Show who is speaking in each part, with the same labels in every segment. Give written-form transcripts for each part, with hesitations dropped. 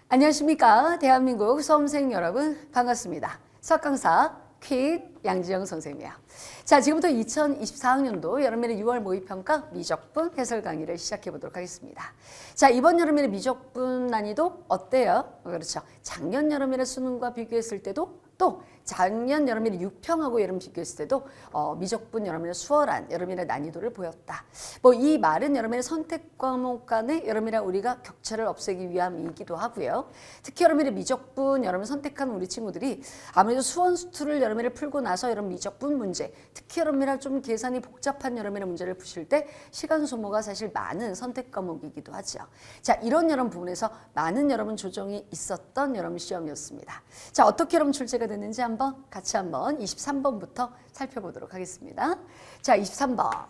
Speaker 1: 안녕하십니까. 대한민국 수험생 여러분 반갑습니다. 수학강사 퀸 양지영 선생님이야. 자, 지금부터 2024학년도 여름면의 6월 모의평가 미적분 해설 강의를 시작해 보도록 하겠습니다. 자, 이번 여름면의 미적분 난이도 어때요? 그렇죠. 작년 여름면의 수능과 비교했을 때도 또 작년 여름면의 6평하고 여름 비교했을 때도 미적분 여름면의 수월한 여름면의 난이도를 보였다. 뭐 이 말은 여름면의 선택 과목 간의 여름면의 우리가 격차를 없애기 위함이기도 하고요. 특히 여름면의 미적분 여름면 선택한 우리 친구들이 아무래도 수원수투를 여름면에 풀고 나서 여름 미적분 문제, 특히 여름면에 좀 계산이 복잡한 여름면의 문제를 푸실 때 시간 소모가 사실 많은 선택 과목이기도 하죠. 자, 이런 여름 부분에서 많은 여러분 조정이 있었던 여름 시험이었습니다. 자, 어떻게 여러분 출제가 됐는지 같이 한번 23번부터 살펴보도록 하겠습니다. 자, 23번.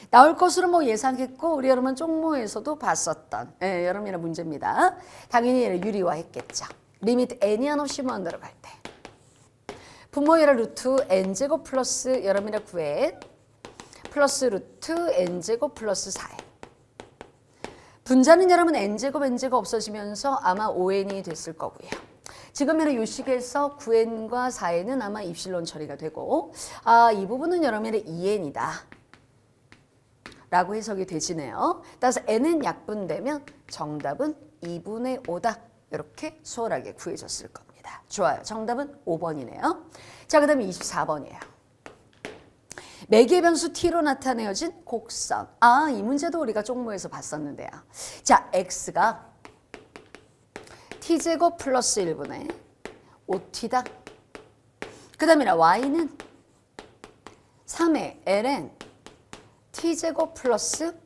Speaker 1: 나올 것으로 뭐 예상했고 우리 여러분 쪽모에서도 봤었던 여름이나 문제입니다. 당연히 유리화했겠죠. 리미트 n이 한없이 무한 들어갈 때 분모의 루트 n제곱 플러스 여름이나 9n 플러스 루트 n제곱 플러스 4n 분자는 여러분 n제곱 없어지면서 아마 5n이 됐을 거고요. 지금의 이 식에서 9n과 4n은 아마 입실론 처리가 되고 이 부분은 여러분의 2n이다 라고 해석이 되지네요. 따라서 n은 약분되면 정답은 2분의 5다. 이렇게 수월하게 구해졌을 겁니다. 좋아요. 정답은 5번이네요. 자, 그 다음에 24번이에요. 매개의 변수 t로 나타내어진 곡선. 이 문제도 우리가 쪽모에서 봤었는데요. 자, x가 t제곱 플러스 1분의 5t다. 그 다음에 y는 3의 ln t제곱 플러스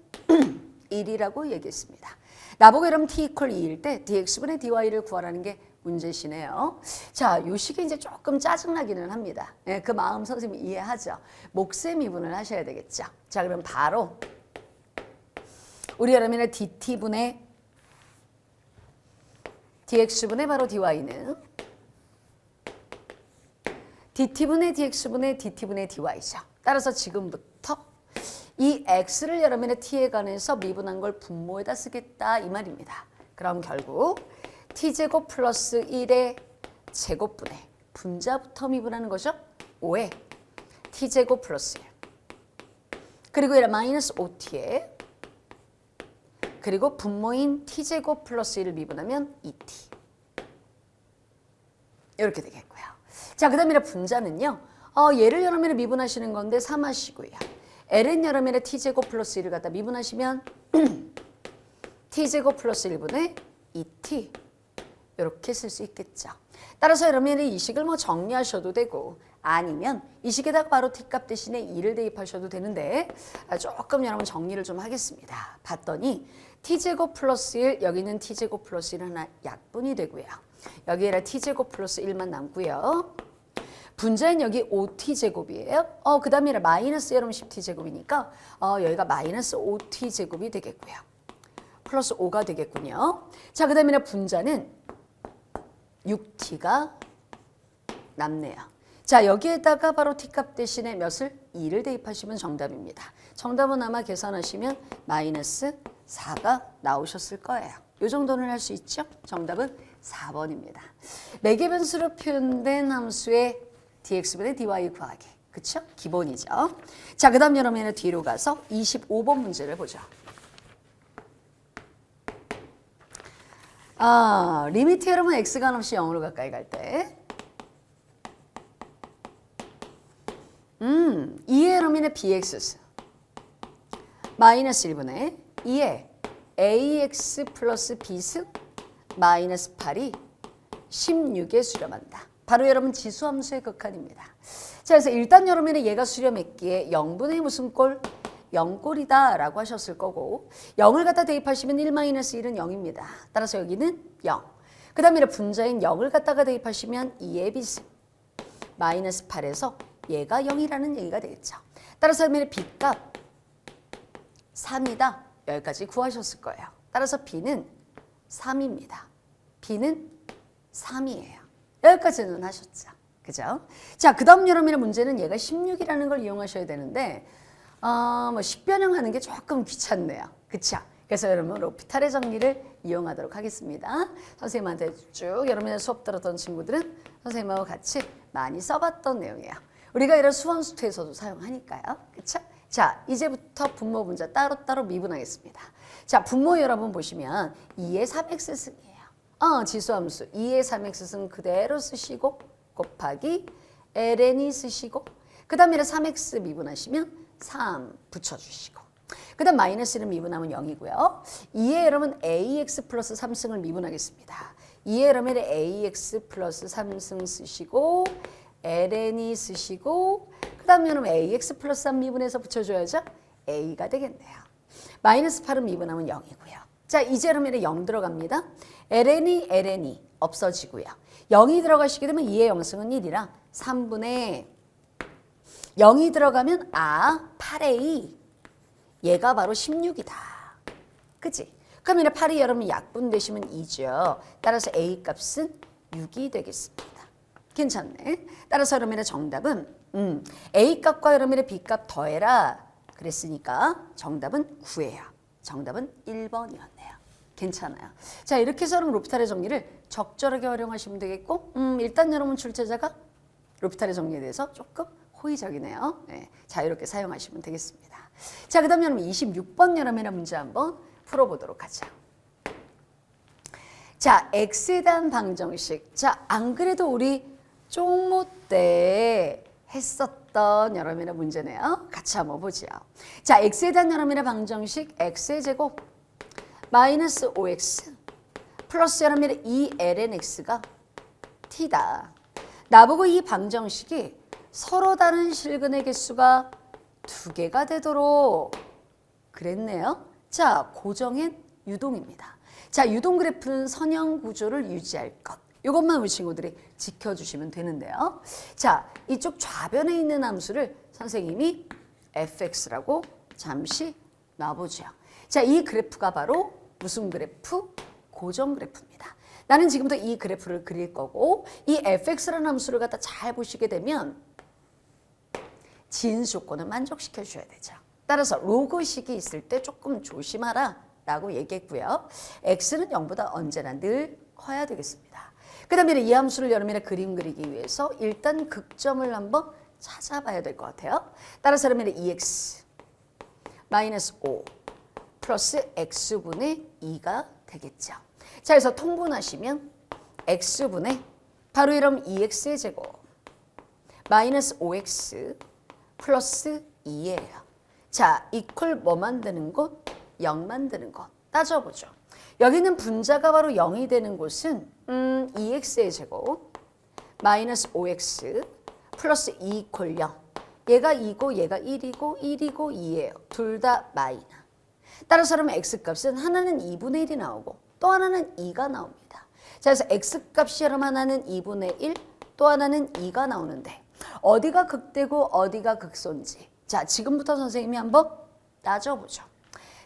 Speaker 1: 1이라고 얘기했습니다. 나보고 여러분 t 이퀄 2일 때 dx분의 dy를 구하라는 게 문제시네요. 자, 요 식이 이제 조금 짜증나기는 합니다. 그 마음 선생님이 이해하죠. 목세 미분을 하셔야 되겠죠. 자, 그럼 바로 우리 여러분의 dt분의 dx분의 바로 dy는 dt분의 dx분의 dt분의 dy죠. 따라서 지금부터 이 x를 여러분의 t에 관해서 미분한 걸 분모에다 쓰겠다 이 말입니다. 그럼 결국 t제곱 플러스 1의 제곱분의 분자부터 미분하는 거죠. 5의 t제곱 플러스 1 그리고 얘를 마이너스 5t에 그리고 분모인 t제곱 플러스 1을 미분하면 2t 이렇게 되겠고요. 자, 그 다음에 분자는요. 얘를 여러분의 미분하시는 건데 3하시고요. ln 여러분의 t제곱 플러스 1을 갖다 미분하시면 t제곱 플러스 1분의 2t 이렇게 쓸 수 있겠죠. 따라서 여러분의 이 식을 뭐 정리하셔도 되고 아니면 이 식에다가 바로 t값 대신에 2를 대입하셔도 되는데 조금 여러분 정리를 좀 하겠습니다. 봤더니 t제곱 플러스 1 여기는 t제곱 플러스 1 하나 약분이 되고요. 여기에는 t제곱 플러스 1만 남고요. 분자는 여기 5t제곱이에요. 그 다음에 마이너스 여러분 10t제곱이니까 여기가 마이너스 5t제곱이 되겠고요. 플러스 5가 되겠군요. 자, 그 다음에 분자는 6t가 남네요. 자, 여기에다가 바로 t값 대신에 몇을? 2를 대입하시면 정답입니다. 정답은 아마 계산하시면 마이너스 4가 나오셨을 거예요. 이 정도는 할 수 있죠? 정답은 4번입니다. 매개 변수로 표현된 함수의 dx분의 dy 구하기. 그쵸? 기본이죠. 자, 그 다음 여러분은 뒤로 가서 25번 문제를 보죠. 리미트 여러분 x가 한없이 0으로 가까이 갈 때 2의 여러분의 bx 마이너스 1분의 2의 ax 플러스 b승 마이너스 8이 16에 수렴한다. 바로 여러분 지수함수의 극한입니다. 자, 그래서 일단 여러분의 얘가 수렴했기에 0분의 무슨 꼴? 0꼴이다 라고 하셨을 거고 0을 갖다 대입하시면 1-1은 0입니다. 따라서 여기는 0. 그 다음에 분자인 0을 갖다가 대입하시면 2의 b승 마이너스 8에서 얘가 0이라는 얘기가 되겠죠. 따라서 여러분의 b값 3이다. 여기까지 구하셨을 거예요. 따라서 b는 3입니다. b는 3이에요. 여기까지는 하셨죠. 그죠? 자, 그 다음 여러분의 문제는 얘가 16이라는 걸 이용하셔야 되는데 뭐 식변형하는 게 조금 귀찮네요. 그쵸? 그래서 여러분 로피탈의 정리를 이용하도록 하겠습니다. 선생님한테 쭉 여러분의 수업 들었던 친구들은 선생님하고 같이 많이 써봤던 내용이에요. 우리가 이런 수원수투에서도 사용하니까요. 그렇죠? 자, 이제부터 분모 분자 따로따로 미분하겠습니다. 자, 분모 여러분 보시면 2의 3x승이에요. 지수함수 2의 3x승 그대로 쓰시고 곱하기 ln이 쓰시고 그 다음에 3x 미분하시면 3 붙여주시고 그 다음 마이너스를 미분하면 0이고요. 2에 여러분 ax 플러스 3승을 미분하겠습니다. 2에 여러분 ax 플러스 3승 쓰시고 ln이 쓰시고 그 다음에 여러분 ax 플러스 3 미분해서 붙여줘야죠. a가 되겠네요. 마이너스 8은 미분하면 0이고요. 자, 이제 여러분 0 들어갑니다. ln이 없어지고요. 0이 들어가시게 되면 2의 0승은 1이라 3분의 0이 들어가면 8a 얘가 바로 16이다. 그치? 그럼 8이 여러분 약분되시면 2죠. 따라서 a 값은 6이 되겠습니다. 괜찮네. 따라서 여러분의 정답은 a 값과 여러분의 b 값 더해라 그랬으니까 정답은 9예요. 정답은 1번이었네요. 괜찮아요. 자, 이렇게 해서 여러분 로피탈의 정리를 적절하게 활용하시면 되겠고 일단 여러분 출제자가 로피탈의 정리에 대해서 조금 호의적이네요. 네, 자유롭게 사용하시면 되겠습니다. 자, 그 다음 여러분 26번 여러분의 문제 한번 풀어보도록 하죠. 자, x에 대한 방정식. 자, 안 그래도 우리 쪽모 때 했었던 여러분의 문제네요. 같이 한번 보죠. 자, x에 대한 여러분의 방정식 x의 제곱 마이너스 5x 플러스 여러분의 2lnx가 t다. 나보고 이 방정식이 서로 다른 실근의 개수가 2개가 되도록 그랬네요. 자, 고정엔 유동입니다. 자, 유동 그래프는 선형 구조를 유지할 것. 이것만 우리 친구들이 지켜주시면 되는데요. 자, 이쪽 좌변에 있는 함수를 선생님이 fx라고 잠시 놔보죠. 자, 이 그래프가 바로 무슨 그래프? 고정 그래프입니다. 나는 지금부터 이 그래프를 그릴 거고 이 fx라는 함수를 갖다 잘 보시게 되면 진수 조건을 만족시켜 주셔야 되죠. 따라서 로그식이 있을 때 조금 조심하라 라고 얘기했고요. x는 0보다 언제나 늘 커야 되겠습니다. 그 다음에 이 함수를 여러분의 그림 그리기 위해서 일단 극점을 한번 찾아봐야 될 것 같아요. 따라서 여러분의 2x 마이너스 5 플러스 x분의 2가 되겠죠. 자, 그래서 통분하시면 x분의 바로 이런 2x의 제곱 마이너스 5x 플러스 2예요. 자, 이퀄 뭐 만드는 곳? 0 만드는 곳. 따져보죠. 여기는 분자가 바로 0이 되는 곳은 2x의 제곱 마이너스 5x 플러스 2 이퀄 0. 얘가 2고 얘가 1이고 1이고 2예요. 둘 다 마이너. 따라서 그러면 x값은 하나는 2분의 1이 나오고 또 하나는 2가 나옵니다. 자, 그래서 x값이 여러분 하나는 2분의 1, 또 하나는 2가 나오는데 어디가 극대고 어디가 극소인지 자, 지금부터 선생님이 한번 따져보죠.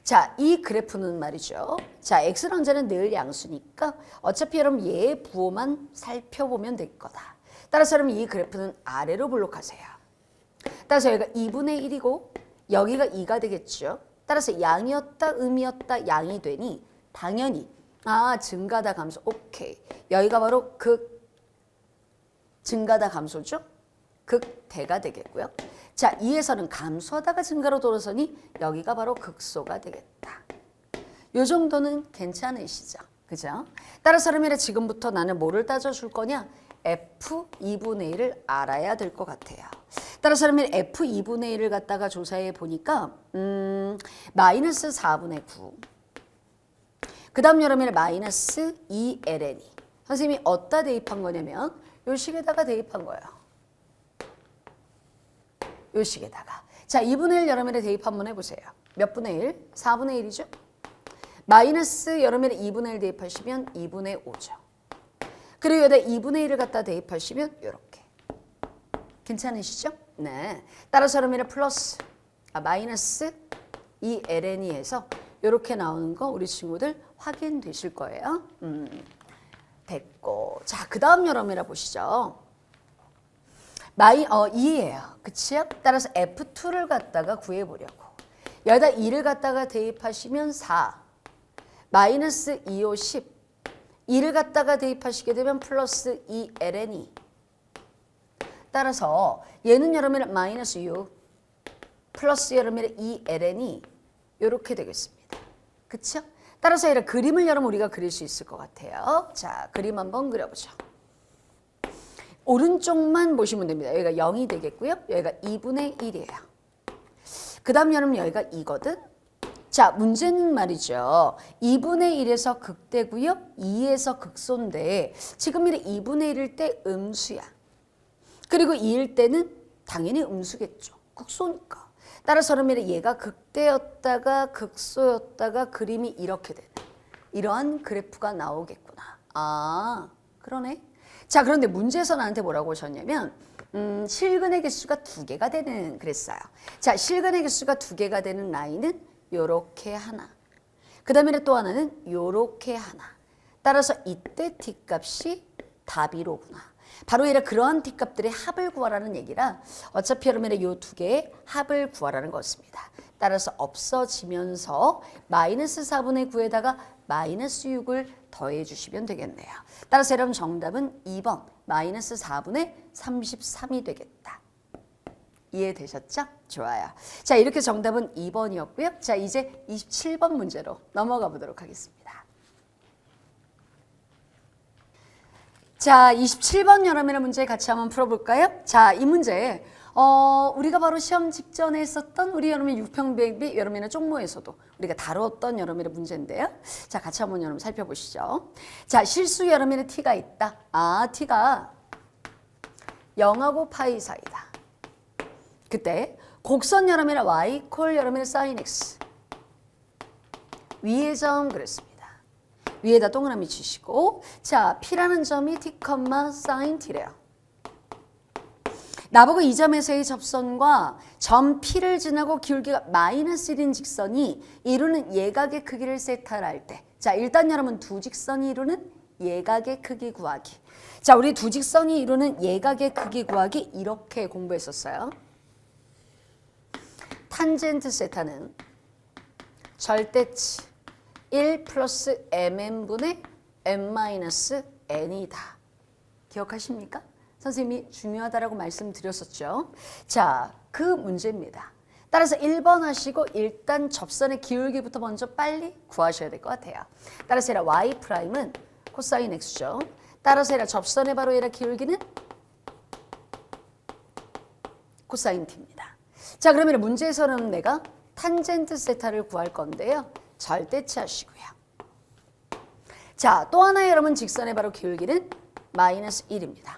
Speaker 1: 자, 이 그래프는 말이죠. 자, x랑 자는 늘 양수니까 어차피 여러분 얘의 부호만 살펴보면 될 거다. 따라서 여러분 이 그래프는 아래로 블록하세요. 따라서 여기가 2분의 1이고 여기가 2가 되겠죠. 따라서 양이었다 음이었다 양이 되니 당연히 증가다 감소. 오케이. 여기가 바로 증가다 감소죠. 극대가 되겠고요. 자, 2에서는 감소하다가 증가로 돌아서니 여기가 바로 극소가 되겠다. 요 정도는 괜찮으시죠? 그죠? 따라서 그러면 지금부터 나는 뭐를 따져줄 거냐? F2분의 1을 알아야 될 것 같아요. 따라서 그러면 F2분의 1을 갖다가 조사해 보니까 마이너스 4분의 9. 그 다음 여러분 마이너스 2ln이. 선생님이 어디다 대입한 거냐면 요 식에다가 대입한 거예요. 요 식에다가. 자, 2분의 1 여러분의 대입 한번 해보세요. 몇 분의 1? 4분의 1이죠. 마이너스 여러분의 2분의 1 대입하시면 2분의 5죠. 그리고 여기다 2분의 1을 갖다 대입하시면 이렇게. 괜찮으시죠? 네. 따라서 여러분의 플러스 마이너스 2ln이 해서 이렇게 나오는 거 우리 친구들 확인되실 거예요. 됐고. 자, 그 다음 여러분이라 보시죠. 2예요. 그치요? 따라서 F2를 갖다가 구해보려고. 여기다 2를 갖다가 대입하시면 4. 마이너스 2호 10 2를 갖다가 대입하시게 되면 플러스 2ln이 따라서 얘는 여러분의 마이너스 6 플러스 여러분의 2ln이 이렇게 되겠습니다. 그쵸? 따라서 이런 그림을 여러분 우리가 그릴 수 있을 것 같아요. 자, 그림 한번 그려보죠. 오른쪽만 보시면 됩니다. 여기가 0이 되겠고요. 여기가 2분의 1이에요. 그 다음 여러분 여기가 2거든. 자, 문제는 말이죠. 2분의 1에서 극대고요. 2에서 극소인데 지금 이래 2분의 1일 때 음수야. 그리고 2일 때는 당연히 음수겠죠. 극소니까. 따라서 그러면 얘가 극대였다가 극소였다가 그림이 이렇게 되는 이러한 그래프가 나오겠구나. 아, 그러네. 자, 그런데 문제에서 나한테 뭐라고 하셨냐면 실근의 개수가 2개가 되는 그랬어요. 자, 실근의 개수가 2개가 되는 라인은 요렇게 하나. 그 다음에 또 하나는 요렇게 하나. 따라서 이때 t값이 답이로구나. 바로 이런 그러한 t값들의 합을 구하라는 얘기라 어차피 여러분의 요 2개의 합을 구하라는 것입니다. 따라서 없어지면서 마이너스 4분의 9에다가 마이너스 6을 더해 주시면 되겠네요. 따라서 여러분 정답은 2번 마이너스 4분의 33이 되겠다. 이해되셨죠? 좋아요. 자, 이렇게 정답은 2번이었고요. 자, 이제 27번 문제로 넘어가 보도록 하겠습니다. 자, 27번 여러분의 문제 같이 한번 풀어볼까요? 자, 이 문제 우리가 바로 시험 직전에 했었던 우리 여러분의 유평배비 여러분의 쪽모에서도 우리가 다뤘던 여러분의 문제인데요. 자, 같이 한번 여러분 살펴보시죠. 자, 실수 여러분의 t가 있다. 아, t가 0하고 파이 사이다. 그때 곡선 여러분의 y 콜 여러분의 sin x 위의 점 그랬습니다. 위에다 동그라미 치시고 자, P라는 점이 T, sin T래요. 나보고 이 점에서의 접선과 점 P를 지나고 기울기가 마이너스 1인 직선이 이루는 예각의 크기를 세타를 할 때 자, 일단 여러분 두 직선이 이루는 예각의 크기 구하기. 자, 우리 두 직선이 이루는 예각의 크기 구하기 이렇게 공부했었어요. 탄젠트 세타는 절대치 1 플러스 mn분의 n-n이다. 기억하십니까? 선생님이 중요하다라고 말씀드렸었죠. 자, 그 문제입니다. 따라서 1번 하시고 일단 접선의 기울기부터 먼저 빨리 구하셔야 될 것 같아요. 따라서 얘라 y'은 코사인 x죠. 따라서 얘라 접선의 바로 얘라 기울기는 코사인 t입니다. 자, 그러면 문제에서는 내가 탄젠트 세타를 구할 건데요. 절대치 하시고요. 자, 또 하나의 여러분 직선의 바로 기울기는 마이너스 1입니다.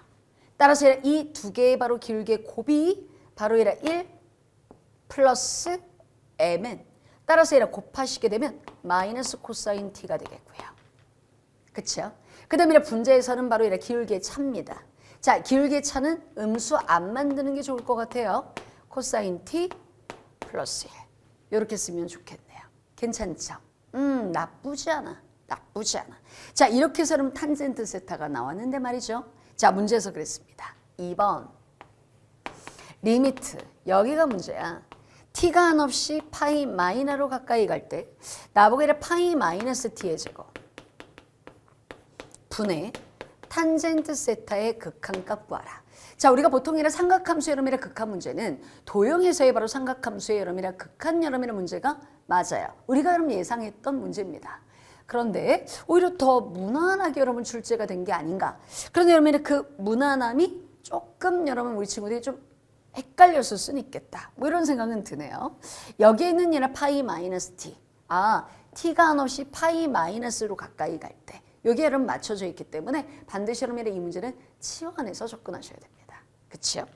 Speaker 1: 따라서 이 두 개의 바로 기울기의 곱이 바로 1 플러스 mn. 따라서 곱하시게 되면 마이너스 코사인 t가 되겠고요. 그렇죠? 그 다음에 분자에서는 바로 기울기의 차입니다. 자, 기울기의 차는 음수 안 만드는 게 좋을 것 같아요. 코사인 t 플러스 1. 이렇게 쓰면 좋겠네요. 괜찮죠? 나쁘지 않아. 나쁘지 않아. 자, 이렇게 해서 탄젠트 세타가 나왔는데 말이죠. 자, 문제에서 그랬습니다. 2번. 리미트. 여기가 문제야. t가 한없이 파이 마이너로 가까이 갈 때 나보고 파이 마이너스 t의 제곱 분의 탄젠트 세타의 극한값 구하라. 자, 우리가 보통 삼각함수 여러분의 극한 문제는 도형에서의 바로 삼각함수의 여러분의 극한 여러분의 문제가 맞아요. 우리가 여러분 예상했던 문제입니다. 그런데 오히려 더 무난하게 여러분 출제가 된 게 아닌가. 그런데 여러분의 그 무난함이 조금 여러분 우리 친구들이 좀 헷갈렸을 수는 있겠다. 뭐 이런 생각은 드네요. 여기에 있는 얘는 파이 마이너스 t. 아, t가 한없이 파이 마이너스로 가까이 갈 때. 여기에 여러분 맞춰져 있기 때문에 반드시 여러분의 이 문제는 치환해서 접근하셔야 됩니다. 그렇죠?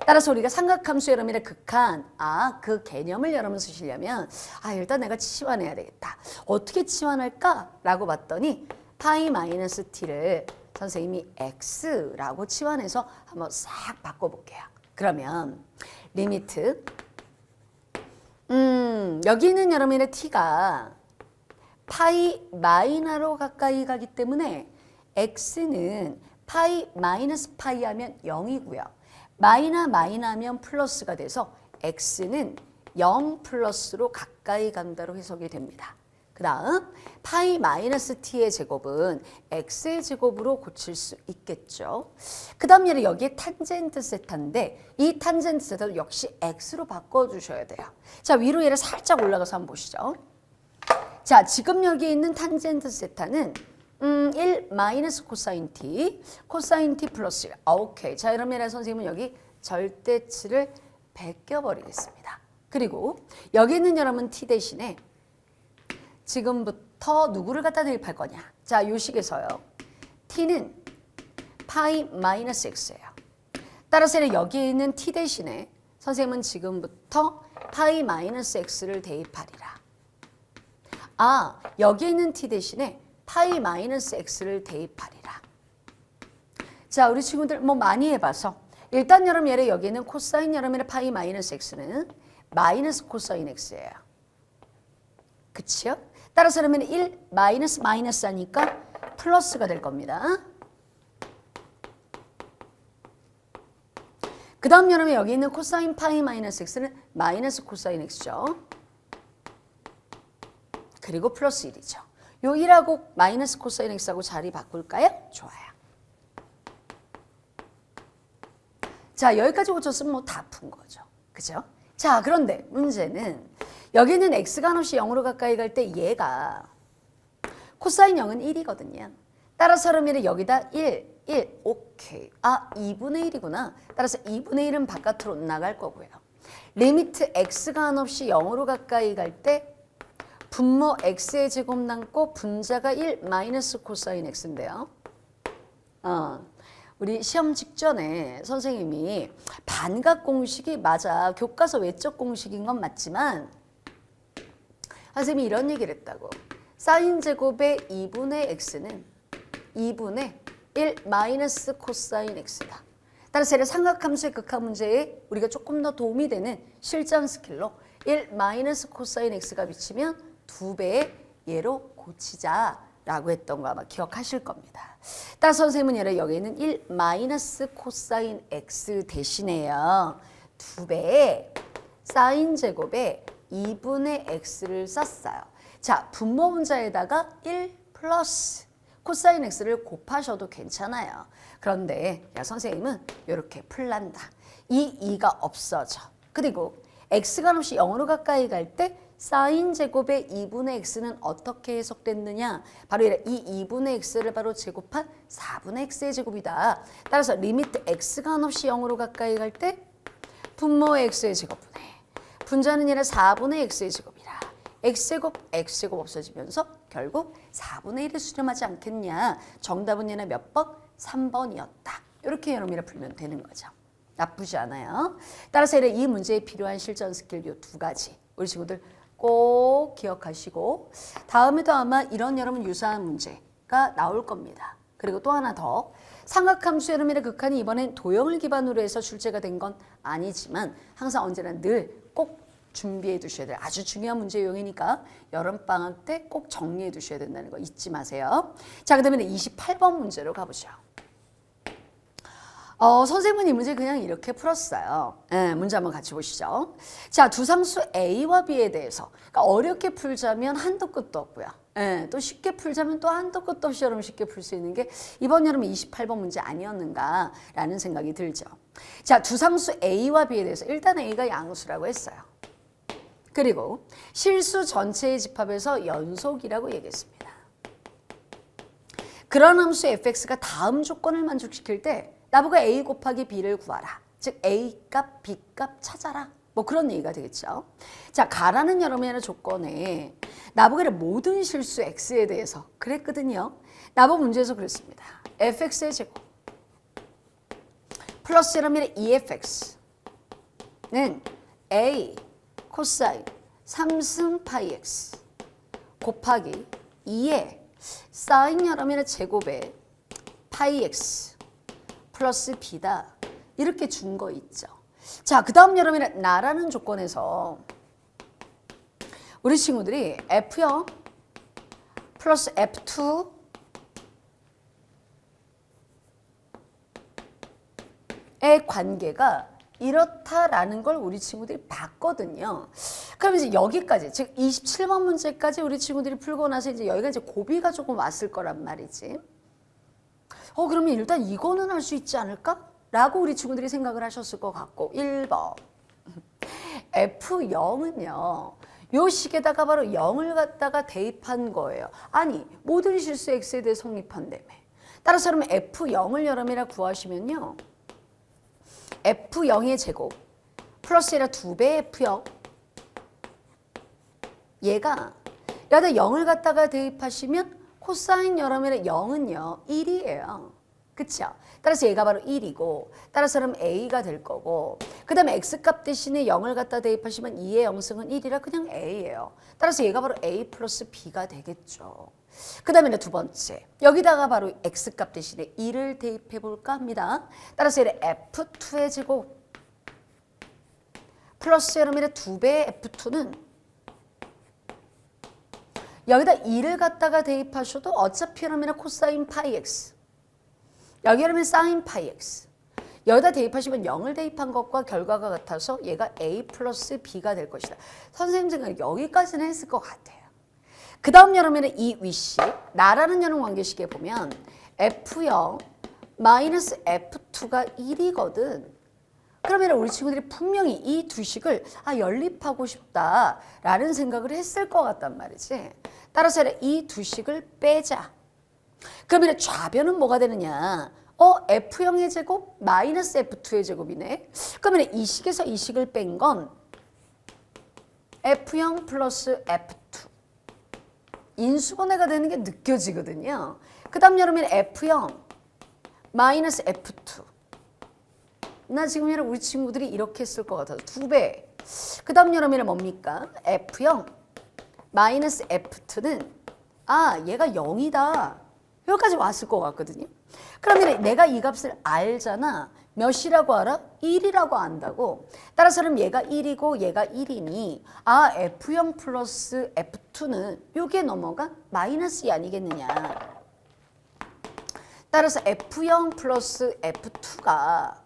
Speaker 1: 따라서 우리가 삼각함수 여러분의 극한, 그 개념을 여러분 쓰시려면 일단 내가 치환해야 되겠다. 어떻게 치환할까? 라고 봤더니 파이 마이너스 t를 선생님이 x라고 치환해서 한번 싹 바꿔볼게요. 그러면 리미트 여기 있는 여러분의 t가 파이 마이너로 가까이 가기 때문에 x는 파이 마이너스 파이 하면 0이고요. 마이너 하면 플러스가 돼서 x는 0 플러스로 가까이 간다로 해석이 됩니다. 그 다음 파이 마이너스 t의 제곱은 x의 제곱으로 고칠 수 있겠죠. 그 다음 얘는 여기에 탄젠트 세타인데 이 탄젠트 세타도 역시 x로 바꿔주셔야 돼요. 자, 위로 얘를 살짝 올라가서 한번 보시죠. 자, 지금 여기 있는 탄젠트 세타는 1 마이너스 코사인 t, 코사인 t 플러스 1. 오케이. 자, 그러면 선생님은 여기 절대치를 베껴버리겠습니다. 그리고 여기 있는 여러분 t 대신에 지금부터 누구를 갖다 대입할 거냐. 자, 요 식에서요. t는 파이 마이너스 x예요. 따라서 여기에 있는 t 대신에 선생님은 지금부터 파이 마이너스 x를 대입하리라. 아, 여기에 있는 t 대신에 파이 마이너스 x를 대입하리라. 자, 우리 친구들 뭐 많이 해봐서 일단 여러분 얘를 여기에는 코사인 여러분의 파이 마이너스 x는 마이너스 코사인 x예요. 그치요? 따라서 그러면 1 마이너스 마이너스 하니까 플러스가 될 겁니다. 그 다음 여러분 여기 있는 코사인 파이 마이너스 x는 마이너스 코사인 x죠. 그리고 플러스 1이죠. 요 1하고 마이너스 코사인 x하고 자리 바꿀까요? 좋아요. 자, 여기까지 고쳤으면 뭐 다 푼 거죠. 그죠? 자, 그런데 문제는 여기는 x가 한없이 0으로 가까이 갈 때 얘가 코사인 0은 1이거든요. 따라서 그러면 여기다 1, 오케이. 아, 2분의 1이구나. 따라서 2분의 1은 바깥으로 나갈 거고요. 리미트 x가 한없이 0으로 가까이 갈 때 분모 x의 제곱 남고 분자가 1 마이너스 코사인 x인데요. 우리 시험 직전에 선생님이 반각 공식이 맞아. 교과서 외적 공식인 건 맞지만 선생님이 이런 얘기를 했다고. 사인 제곱의 2분의 x는 2분의 1 마이너스 코사인 x다. 따라서 삼각함수의 극한 문제에 우리가 조금 더 도움이 되는 실전 스킬로 1 마이너스 코사인 x가 비치면 2배의 얘로 고치자라고 했던 거 아마 기억하실 겁니다. 따라서 선생님은 얘를 여기에는 1 마이너스 코사인 x 대신에요. 2배의 사인 제곱에 2분의 x를 썼어요. 자, 분모 분자에다가 1 플러스 코사인 x를 곱하셔도 괜찮아요. 그런데 야, 선생님은 이렇게 풀란다. 이 2가 없어져. 그리고 x가 없이 0으로 가까이 갈 때 사인 제곱의 2분의 x는 어떻게 해석됐느냐? 바로 이 2분의 x를 바로 제곱한 4분의 x의 제곱이다. 따라서 리미트 x가 한없이 0으로 가까이 갈 때 분모의 x의 제곱분의 분자는 얘는 4분의 x의 제곱이라. x제곱 없어지면서 결국 4분의 1에 수렴하지 않겠냐. 정답은 얘는 몇 번? 3번이었다. 이렇게 여러분이 풀면 되는 거죠. 나쁘지 않아요. 따라서 이 문제에 필요한 실전 스킬 요 두 가지 우리 친구들 꼭 기억하시고 다음에도 아마 이런 여러분 유사한 문제가 나올 겁니다. 그리고 또 하나 더 삼각함수 여러분의 극한이 이번엔 도형을 기반으로 해서 출제가 된 건 아니지만 항상 언제나 늘 꼭 준비해 두셔야 돼요. 아주 중요한 문제 유형이니까 여름방학 때 꼭 정리해 두셔야 된다는 거 잊지 마세요. 자, 그 다음에 28번 문제로 가보죠. 선생님은 이 문제 그냥 이렇게 풀었어요. 문제 한번 같이 보시죠. 자, 두 상수 A와 B에 대해서 그러니까 어렵게 풀자면 한도 끝도 없고요. 또 쉽게 풀자면 또 한도 끝도 없이 여러분 쉽게 풀 수 있는 게 이번 여름 28번 문제 아니었는가라는 생각이 들죠. 자, 두 상수 A와 B에 대해서 일단 A가 양수라고 했어요. 그리고 실수 전체의 집합에서 연속이라고 얘기했습니다. 그런 함수 fx가 다음 조건을 만족시킬 때 나보고 a 곱하기 b를 구하라. 즉 a 값, b 값 찾아라. 뭐 그런 얘기가 되겠죠. 자, 가라는 여러분의 조건에 나보고 모든 실수 x에 대해서 그랬거든요. 나보고 문제에서 그랬습니다. fx의 제곱 플러스 여러분의 efx는 a 코사인 3승 파이 x 곱하기 2의 사인 여러분의 제곱에 파이 x 플러스 b다. 이렇게 준 거 있죠. 자, 그 다음 여러분의 나라는 조건에서 우리 친구들이 F0 플러스 F2 의 관계가 이렇다라는 걸 우리 친구들이 봤거든요. 그럼 이제 여기까지, 즉 27번 문제까지 우리 친구들이 풀고 나서 이제 여기가 이제 고비가 조금 왔을 거란 말이지. 그러면 일단 이거는 할 수 있지 않을까? 라고 우리 친구들이 생각을 하셨을 것 같고. 1번. F0은요. 요 식에다가 바로 0을 갖다가 대입한 거예요. 아니, 모든 실수 X에 대해 성립한다며. 따라서 그러면 F0을 여러분이라 구하시면요. F0의 제곱 플러스 얘라 2배 F0. 얘가 여기다 0을 갖다가 대입하시면 코사인 여러분의 0은요 1이에요. 그쵸? 따라서 얘가 바로 1이고 따라서 그럼 A가 될 거고 그 다음에 X값 대신에 0을 갖다 대입하시면 2의 영승은 1이라 그냥 A예요. 따라서 얘가 바로 A 플러스 B가 되겠죠. 그 다음에 두 번째 여기다가 바로 X값 대신에 2를 대입해 볼까 합니다. 따라서 얘를 F2의 제곱 플러스 여러분의 2배의 F2는 여기다 2를 갖다가 대입하셔도 어차피 여러분의 코사인 파이 X 여기 여러분 사인 파이 X 여기다 대입하시면 0을 대입한 것과 결과가 같아서 얘가 A 플러스 B가 될 것이다. 선생님 생각 여기까지는 했을 것 같아요. 그 다음 여러분의 이 위식 나라는 여름 관계식에 보면 F0 마이너스 F2가 1이거든. 그러면 우리 친구들이 분명히 이 두 식을 연립하고 싶다라는 생각을 했을 것 같단 말이지. 따라서 이 두 식을 빼자. 그러면 좌변은 뭐가 되느냐? F0의 제곱 마이너스 F2의 제곱이네. 그러면 이 식에서 이 식을 뺀 건 F0 플러스 F2. 인수분해가 되는 게 느껴지거든요. 그 다음 여러분 F0 마이너스 F2. 나 지금 우리 친구들이 이렇게 했을 것 같아서 2배. 그 다음 여러분은 뭡니까? F0 마이너스 F2는 얘가 0이다. 여기까지 왔을 것 같거든요. 그러면 내가 이 값을 알잖아. 몇이라고 알아? 1이라고 안다고. 따라서는 얘가 1이고 얘가 1이니 F0 플러스 F2는 요게 넘어가 마이너스 2 아니겠느냐. 따라서 F0 플러스 F2가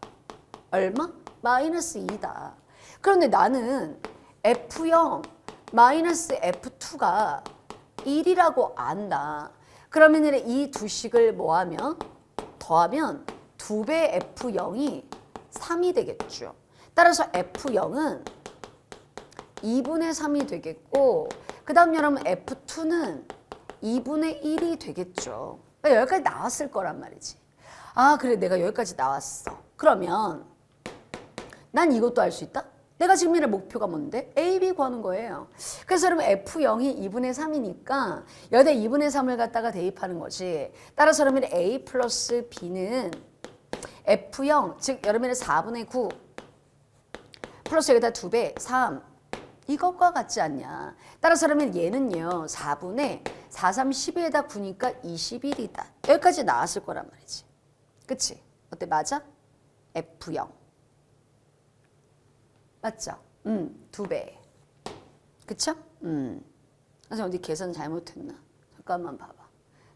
Speaker 1: 얼마? 마이너스 2다. 그런데 나는 F0 마이너스 F2가 1이라고 안다. 그러면 이 두 식을 뭐하면? 더하면 2배 F0이 3이 되겠죠. 따라서 F0은 2분의 3이 되겠고 그 다음 여러분 F2는 2분의 1이 되겠죠. 그러니까 여기까지 나왔을 거란 말이지. 그래 내가 여기까지 나왔어. 그러면 난 이것도 알 수 있다? 내가 지금 의 목표가 뭔데? A, B 구하는 거예요. 그래서 여러분 F0이 2분의 3이니까 여기다 2분의 3을 갖다가 대입하는 거지. 따라서 여러분 A 플러스 B는 F0, 즉 여러분의 4분의 9 플러스 여기다 2배 3 이것과 같지 않냐. 따라서 그러면 얘는요 4분의 4, 3, 12에다 9니까 21이다. 여기까지 나왔을 거란 말이지. 그치? 어때? 맞아? F0 맞죠? 2배. 그쵸? 그래서 어디 계산 잘못했나? 잠깐만 봐봐.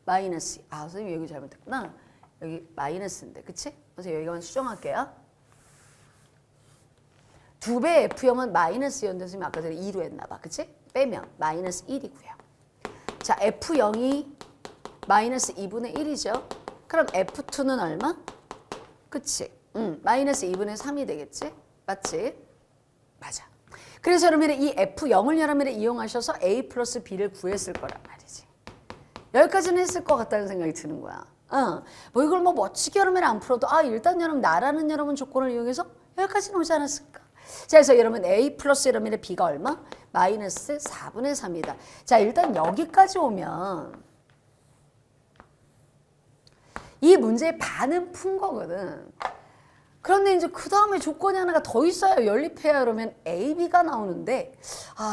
Speaker 1: 마이너스. 선생님 여기 잘못했구나. 여기 마이너스인데, 그치? 그래서 여기만 수정할게요. 2배 F0은 마이너스였는데 선생님 아까 전에 2로 했나봐. 그치? 빼면 마이너스 1이고요. 자, F0이 마이너스 2분의 1이죠. 그럼 F2는 얼마? 그치? 마이너스 2분의 3이 되겠지? 맞지? 맞아. 그래서 여러분이 이 F0을 여러분이 이용하셔서 A 플러스 B를 구했을 거란 말이지. 여기까지는 했을 것 같다는 생각이 드는 거야. 뭐 이걸 뭐 멋지게 여러분이 안 풀어도 일단 여러분 나라는 여러분 조건을 이용해서 여기까지는 오지 않았을까? 자, 그래서 여러분 A 플러스 여러분의 B가 얼마? 마이너스 4분의 3이다. 자, 일단 여기까지 오면 이 문제의 반은 푼 거거든. 그런데 이제 그 다음에 조건이 하나가 더 있어야 연립해야 그러면 A, B가 나오는데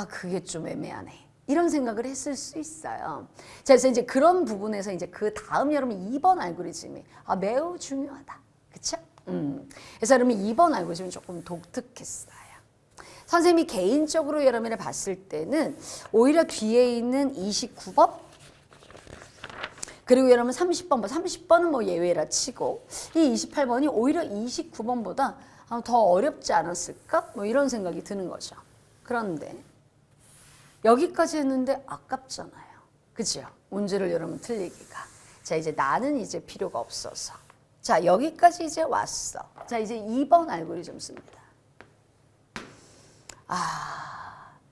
Speaker 1: 그게 좀 애매하네. 이런 생각을 했을 수 있어요. 자, 그래서 이제 그런 부분에서 이제 그 다음 여러분 2번 알고리즘이 매우 중요하다. 그쵸? 그래서 여러분 2번 알고리즘은 조금 독특했어요. 선생님이 개인적으로 여러분을 봤을 때는 오히려 뒤에 있는 29번 그리고 여러분 30번, 30번은 뭐 예외라 치고 이 28번이 오히려 29번보다 더 어렵지 않았을까? 뭐 이런 생각이 드는 거죠. 그런데 여기까지 했는데 아깝잖아요. 그죠? 문제를 여러분 틀리기가. 자, 이제 나는 이제 필요가 없어서. 자, 여기까지 이제 왔어. 자, 이제 2번 알고리즘 씁니다.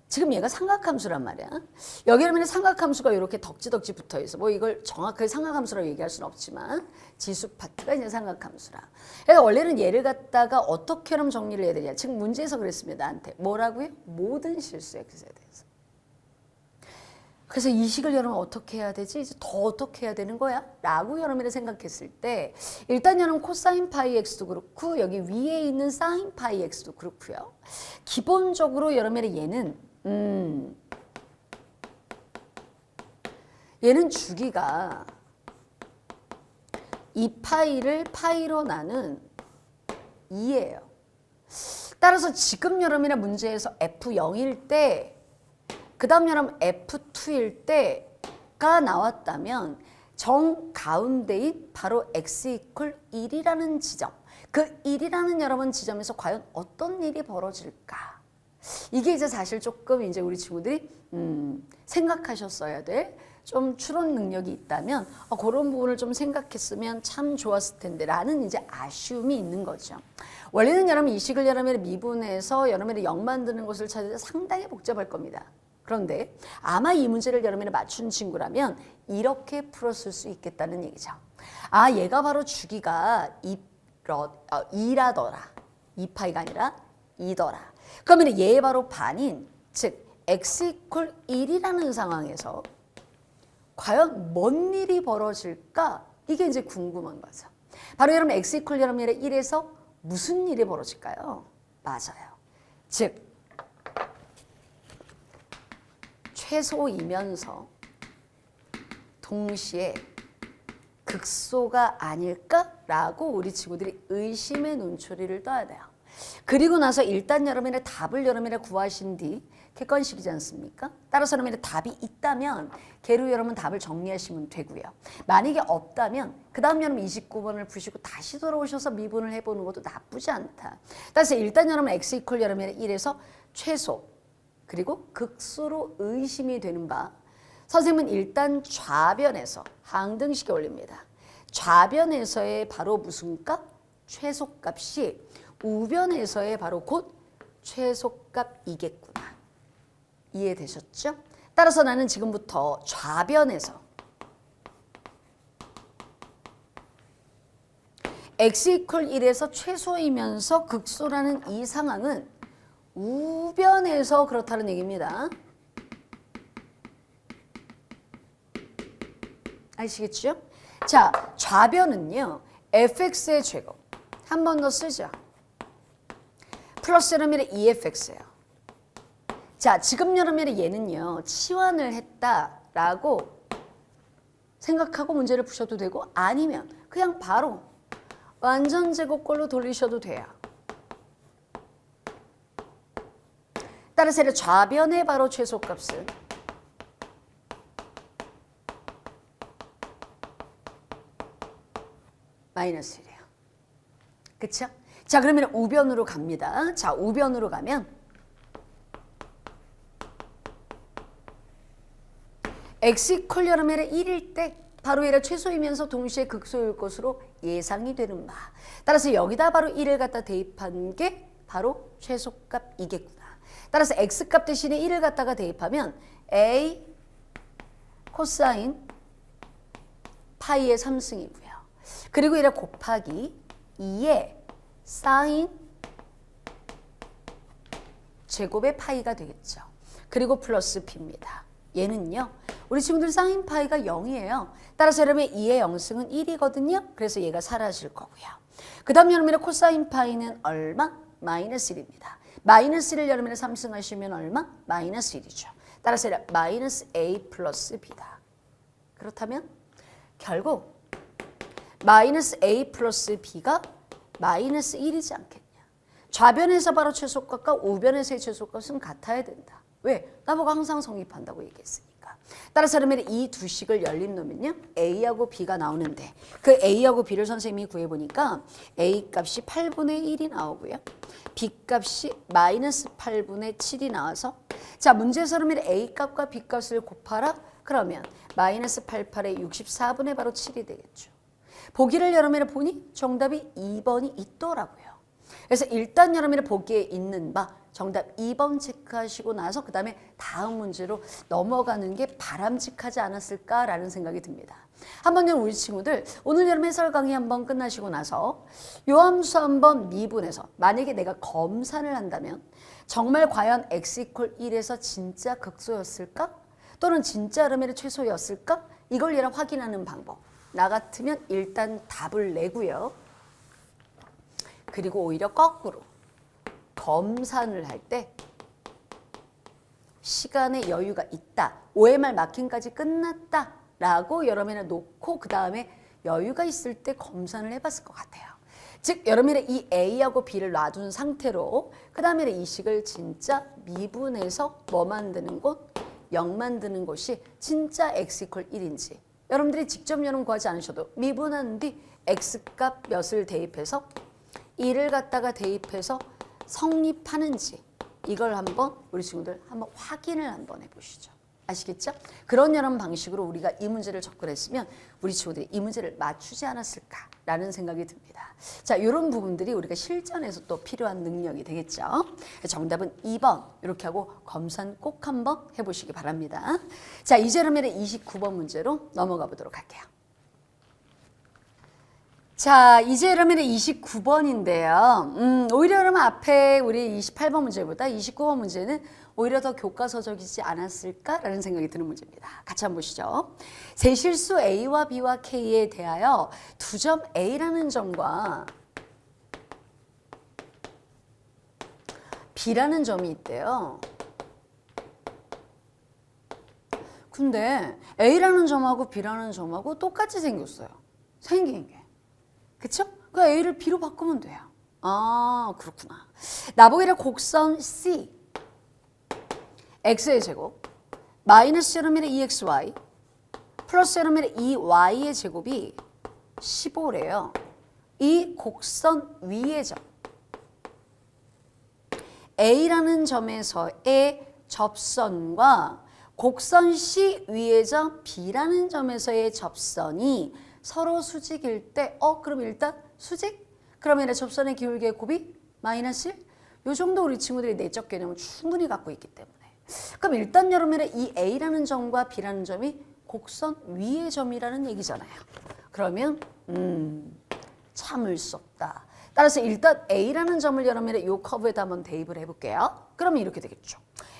Speaker 1: 지금 얘가 삼각함수란 말이야. 여기 그러면 삼각함수가 이렇게 덕지덕지 붙어 있어. 뭐 이걸 정확하게 삼각함수라고 얘기할 수는 없지만 지수 파트가 이제 삼각함수라. 그래서 원래는 얘를 갖다가 어떻게 하면 정리를 해야 되냐. 지금 문제에서 그랬습니다. 나한테. 뭐라고요? 모든 실수 x에 대해서. 그래서 이 식을 여러분 어떻게 해야 되지? 이제 더 어떻게 해야 되는 거야? 라고 여러분이 생각했을 때 일단 여러분 코사인 파이 x도 그렇고 여기 위에 있는 사인 파이 x도 그렇고요. 기본적으로 여러분의 얘는 주기가 2파이를 파이로 나눈 2예요. 따라서 지금 여러분의 문제에서 F0일 때 그 다음 여러분 F2일 때가 나왔다면 정 가운데인 바로 x 이퀄 1이라는 지점, 그 1이라는 여러분 지점에서 과연 어떤 일이 벌어질까? 이게 이제 사실 조금 이제 우리 친구들이 생각하셨어야 될 좀 추론 능력이 있다면 그런 부분을 좀 생각했으면 참 좋았을 텐데 라는 이제 아쉬움이 있는 거죠. 원래는 여러분 이 식을 여러분의 미분해서 여러분의 0 만드는 것을 찾을 때 상당히 복잡할 겁니다. 그런데 아마 이 문제를 여러분이 맞춘 친구라면 이렇게 풀었을 수 있겠다는 얘기죠. 얘가 바로 주기가 2라더라. 2파이가 아니라 2더라. 그러면 얘 바로 반인, 즉 x 이퀄 1이라는 상황에서 과연 뭔 일이 벌어질까? 이게 이제 궁금한 거죠. 바로 여러분 x 이퀄 여러분의 1에서 무슨 일이 벌어질까요? 맞아요. 즉 최소이면서 동시에 극소가 아닐까라고 우리 친구들이 의심의 눈초리를 떠야 돼요. 그리고 나서 일단 여러분의 답을 여러분이 구하신 뒤 객관식이지 않습니까? 따라서 여러분의 답이 있다면 걔로 여러분 답을 정리하시면 되고요. 만약에 없다면 그 다음 여러분 29번을 푸시고 다시 돌아오셔서 미분을 해보는 것도 나쁘지 않다. 따라서 일단 여러분 x 이퀄 여러분의 1에서 최소 그리고 극소로 의심이 되는 바 선생님은 일단 좌변에서 항등식에 올립니다. 좌변에서의 바로 무슨 값? 최소값이 우변에서의 바로 곧 최소값이겠구나. 이해되셨죠? 따라서 나는 지금부터 좌변에서 x 이퀄 1에서 최소이면서 극소라는 이 상황은 우변에서 그렇다는 얘기입니다. 아시겠죠? 자, 좌변은요. fx의 제곱. 한 번 더 쓰죠. 플러스 여러분의 2fx예요. 자, 지금 여러분의 얘는요. 치환을 했다라고 생각하고 문제를 푸셔도 되고 아니면 그냥 바로 완전 제곱꼴로 돌리셔도 돼요. 따라서 좌변의 바로 최소값은 마이너스 1이에요. 그쵸? 자, 그러면 우변으로 갑니다. 자, 우변으로 가면 x 이퀄 여러분의 1일 때 바로 얘가 최소이면서 동시에 극소일 것으로 예상이 되는 바. 따라서 여기다 바로 1을 갖다 대입한 게 바로 최소값이겠구나. 따라서 x값 대신에 1을 갖다가 대입하면 a 코사인 파이의 3승이고요. 그리고 이래 곱하기 2의 사인 제곱의 파이가 되겠죠. 그리고 플러스 b입니다. 얘는요. 우리 친구들 사인 파이가 0이에요. 따라서 여러분의 2의 0승은 1이거든요. 그래서 얘가 사라질 거고요. 그 다음 여러분의 코사인 파이는 얼마? 마이너스 1입니다. 마이너스 1을 여러분의 3승 하시면 얼마? 마이너스 1이죠. 따라서 마이너스 a 플러스 b다. 그렇다면 결국 마이너스 a 플러스 b가 마이너스 1이지 않겠냐. 좌변에서 바로 최소값과 우변에서의 최소값은 같아야 된다. 왜? 나보고 항상 성립한다고 얘기했으니까. 따라서 그러면 이 두 식을 열림 놓으면요. A하고 B가 나오는데 그 A하고 B를 선생님이 구해보니까 A 값이 8분의 1이 나오고요. B 값이 마이너스 8분의 7이 나와서 자 문제에서 그러면 A 값과 B 값을 곱하라. 그러면 마이너스 88에 64분의 바로 7이 되겠죠. 보기를 여러분이 보니 정답이 2번이 있더라고요. 그래서 일단 여러분이 보기에 있는 바 정답 2번 체크하시고 나서 그 다음에 다음 문제로 넘어가는 게 바람직하지 않았을까라는 생각이 듭니다. 한번 우리 친구들 오늘 여러분 해설 강의 한번 끝나시고 나서 요 함수 한번 미분해서 만약에 내가 검산을 한다면 정말 과연 x 이퀄 1에서 진짜 극소였을까? 또는 진짜 여러분의 최소였을까? 이걸 얘랑 확인하는 방법. 나 같으면 일단 답을 내고요. 그리고 오히려 거꾸로 검산을 할 때 시간에 여유가 있다. OMR 마킹까지 끝났다. 라고 여러분을 놓고 그 다음에 여유가 있을 때 검산을 해봤을 것 같아요. 즉 여러분의 이 A하고 B를 놔둔 상태로 그 다음에 이 식을 진짜 미분해서 뭐 만드는 곳? 0 만드는 곳이 진짜 x 이퀄 1인지 여러분들이 직접 여러분 구하지 않으셔도 미분한 뒤 x값 몇을 대입해서 1을 갖다가 대입해서 성립하는지 이걸 한번 우리 친구들 한번 확인을 한번 해보시죠. 아시겠죠? 그런 여러 방식으로 우리가 이 문제를 접근했으면 우리 친구들이 이 문제를 맞추지 않았을까라는 생각이 듭니다. 자, 이런 부분들이 우리가 실전에서 또 필요한 능력이 되겠죠. 정답은 2번 이렇게 하고 검산 꼭 한번 해보시기 바랍니다. 자, 이제 그러면 29번 문제로 넘어가 보도록 할게요. 자, 이제 그러면 29번인데요. 오히려 그러면 앞에 우리 28번 문제보다 29번 문제는 오히려 더 교과서적이지 않았을까라는 생각이 드는 문제입니다. 같이 한번 보시죠. 세실수 A와 B와 K에 대하여 두 점 A라는 점과 B라는 점이 있대요. 근데 A라는 점하고 B라는 점하고 똑같이 생겼어요. 생긴 게. 그쵸? 그 A를 B로 바꾸면 돼요. 아, 그렇구나. 나보기를 곡선 C x의 제곱 마이너스 여러분의 2xy 플러스 여러분의 2y의 제곱이 15래요. 이 곡선 위의 점 A라는 점에서의 접선과 곡선 C 위의 점 B라는 점에서의 접선이 서로 수직일 때 그럼 일단 수직? 그러면 접선의 기울기의 곱이 마이너스 1? 요 정도 우리 친구들이 내적 개념을 충분히 갖고 있기 때문에 그럼 일단 여러분의 이 A라는 점과 B라는 점이 곡선 위의 점이라는 얘기잖아요. 그러면 참을 수 없다. 따라서 일단 A라는 점을 여러분의 이 커브에다 한번 대입을 해볼게요. 그러면 이렇게 되겠죠.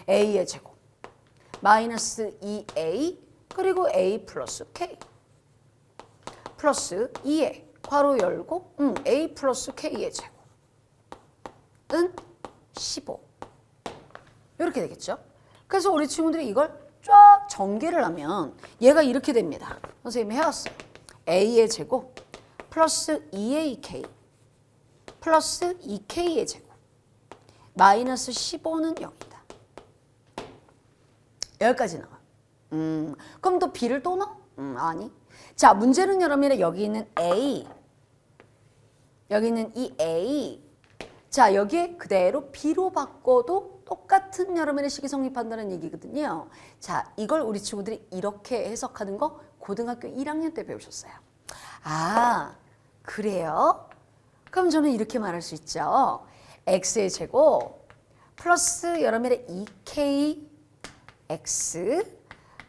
Speaker 1: A의 제곱 마이너스 2A 그리고 A 플러스 K 플러스 2A 괄호 열고 A 플러스 K의 제곱은 15 이렇게 되겠죠. 그래서 우리 친구들이 이걸 쫙 전개를 하면 얘가 이렇게 됩니다. 선생님이 해왔어요. A의 제곱 플러스 2AK 플러스 2K의 제곱 마이너스 15는 0이다. 여기까지 나와. 그럼 또 B를 또 넣어? 아니. 자, 문제는 여러분의 여기 있는 A 여기 있는 이 A 자, 여기에 그대로 B로 바꿔도 똑같은 여러분의 식이 성립한다는 얘기거든요. 자, 이걸 우리 친구들이 이렇게 해석하는 거 고등학교 1학년 때 배우셨어요. 아, 그래요? 그럼 저는 이렇게 말할 수 있죠. x의 제곱 플러스 여러분의 2kx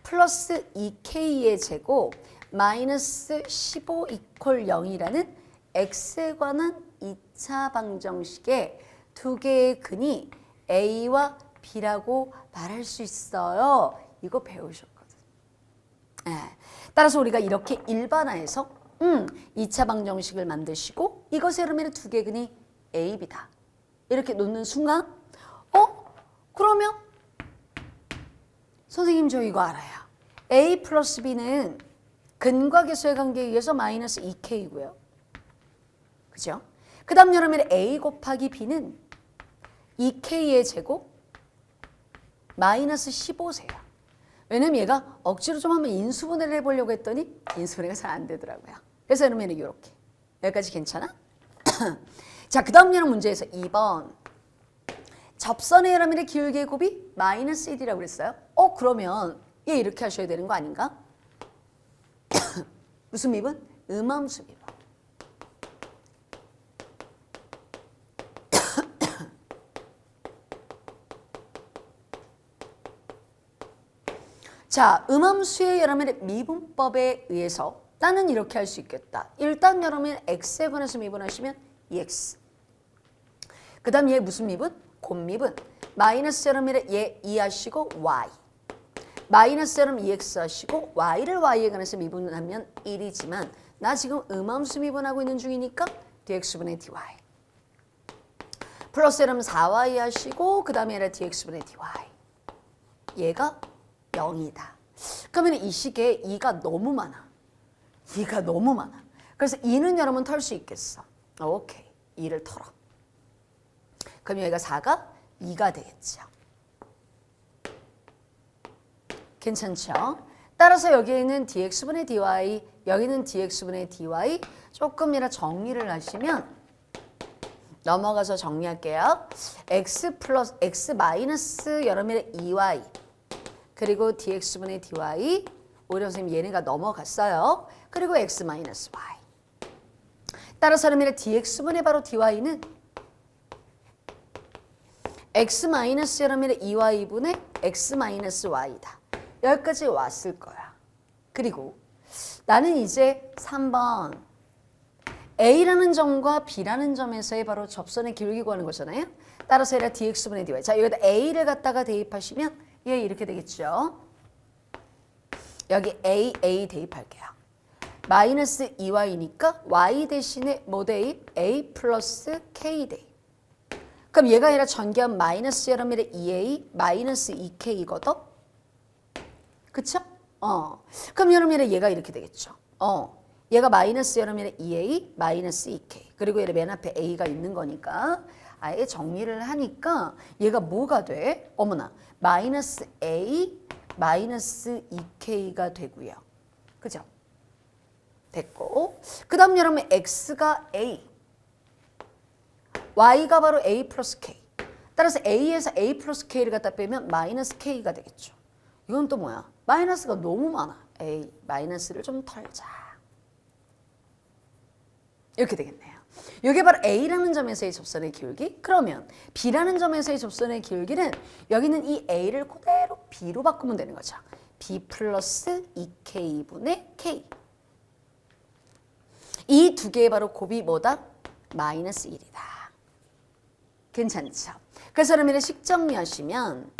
Speaker 1: 플러스 2k의 제곱 마이너스 15 이퀄 0이라는 x에 관한 2차 방정식의 두 개의 근이 A와 B라고 말할 수 있어요. 이거 배우셨거든. 따라서 우리가 이렇게 일반화해서 2차 방정식을 만드시고 이것의 여러분의 두 개의 근이 A, B다. 이렇게 놓는 순간 그러면 선생님 저 이거 알아요. A 플러스 B는 근과 계수의 관계에 의해서 마이너스 2K고요. 그죠? 그 다음 여러분의 A 곱하기 B는 2K의 제곱 마이너스 15세요. 왜냐면 얘가 억지로 좀 한번 인수분해를 해보려고 했더니 인수분해가 잘 안 되더라고요. 그래서 여러분 이렇게. 여기까지 괜찮아? 자, 그 다음 여러분 문제에서 2번. 접선의 여러분의 기울기의 곱이 마이너스 1이라고 그랬어요. 그러면 얘 이렇게 하셔야 되는 거 아닌가? 무슨 미분? 음함수 미분. 자, 음함수의 여러분의 미분법에 의해서 나는 이렇게 할 수 있겠다. 일단 여러분 x에 관해서 미분하시면 2x. 그 다음 얘 무슨 미분? 곱미분. 마이너스 여러분의 얘 2 하시고 y. 마이너스 여러분 2x 하시고 y를 y에 관해서 미분하면 1이지만 나 지금 음함수 미분하고 있는 중이니까 dx분의 dy. 플러스 여러분 4y 하시고 그 다음에 얘가 dx분의 dy. 얘가 0이다. 그러면 이 식에 2가 너무 많아. 2가 너무 많아. 그래서 2는 여러분 털 수 있겠어. 오케이. 2를 털어. 그럼 여기가 4가 2가 되겠죠. 괜찮죠? 따라서 여기에는 dx분의 dy, 여기는 dx분의 dy 조금이라 정리를 하시면 넘어가서 정리할게요. x 플러스 x 마이너스 여러분의 2y 그리고 dx분의 dy 오히려 선생님 얘네가 넘어갔어요. 그리고 x 마이너스 y. 따라서 여러분의 dx분의 바로 dy는 x 마이너스 여러분의 2y분의 x 마이너스 y다. 여기까지 왔을 거야. 그리고 나는 이제 3번 A라는 점과 B라는 점에서의 바로 접선의 기울기 구하는 거잖아요. 따라서 얘가 dx분의 dy. 자, 여기다 A를 갖다가 대입하시면 얘 이렇게 되겠죠. 여기 A 대입할게요. 마이너스 2y니까 y 대신에 뭐 대입? A 플러스 K 대입. 그럼 얘가 아니라 전기한 마이너스 여러분의 2A 마이너스 2K거든? 그쵸? 그럼 여러분의 얘가 이렇게 되겠죠. 얘가 마이너스 여러분의 2A 마이너스 2K. 그리고 얘를 맨 앞에 A가 있는 거니까 아예 정리를 하니까 얘가 뭐가 돼? 어머나. 마이너스 A 마이너스 2K가 되고요. 그죠? 됐고. 그 다음 여러분 X가 A. Y가 바로 A 플러스 K. 따라서 A에서 A 플러스 K를 갖다 빼면 마이너스 K가 되겠죠. 이건 또 뭐야? 마이너스가 너무 많아. A 마이너스를 좀 털자. 이렇게 되겠네요. 이게 바로 A라는 점에서의 접선의 기울기. 그러면 B라는 점에서의 접선의 기울기는 여기는 이 A를 그대로 B로 바꾸면 되는 거죠. B 플러스 2K분의 K. 이 두 개의 바로 곱이 뭐다? 마이너스 1이다. 괜찮죠? 그래서 여러분의 식 정리하시면